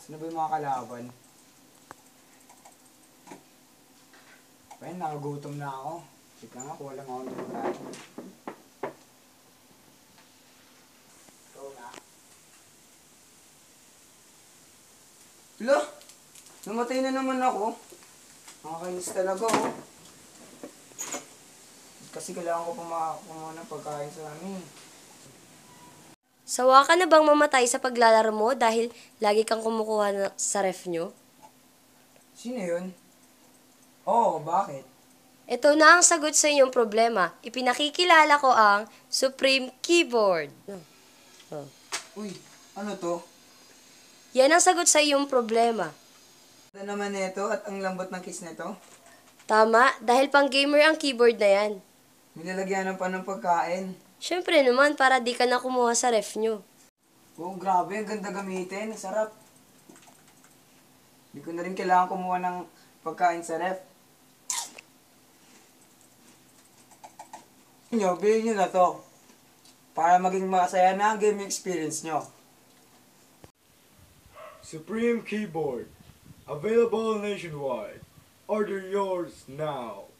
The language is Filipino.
Sino ba yung mga kalaban? Ayun, nakagutom na ako. Sige nga, kuha lang ako ng pagkain. Ikaw na. Hala! Namatay na naman ako. Nakakainis talaga, oh. Kasi kailangan ko kumuha ng pagkain sa amin. Sawa ka na bang mamatay sa paglalaro mo dahil lagi kang kumukuha sa ref nyo? Sino yun? Oo, bakit? Ito na ang sagot sa inyong problema. Ipinakikilala ko ang Supreme Keyboard. Oh. Uy, ano to? Yan ang sagot sa iyong problema. Ano naman nito at ang lambot ng kiss nito? Tama, dahil pang gamer ang keyboard na yan. Nilalagyan pa ng pagkain. Siyempre naman, para di ka na kumuha sa ref nyo. Oh, grabe, ang ganda gamitin. Sarap. Hindi ko na rin kailangan kumuha ng pagkain sa ref. Nyo, bilhin nyo na to. Para maging masaya na ang gaming experience nyo. Supreme Keyboard. Available nationwide. Order yours now.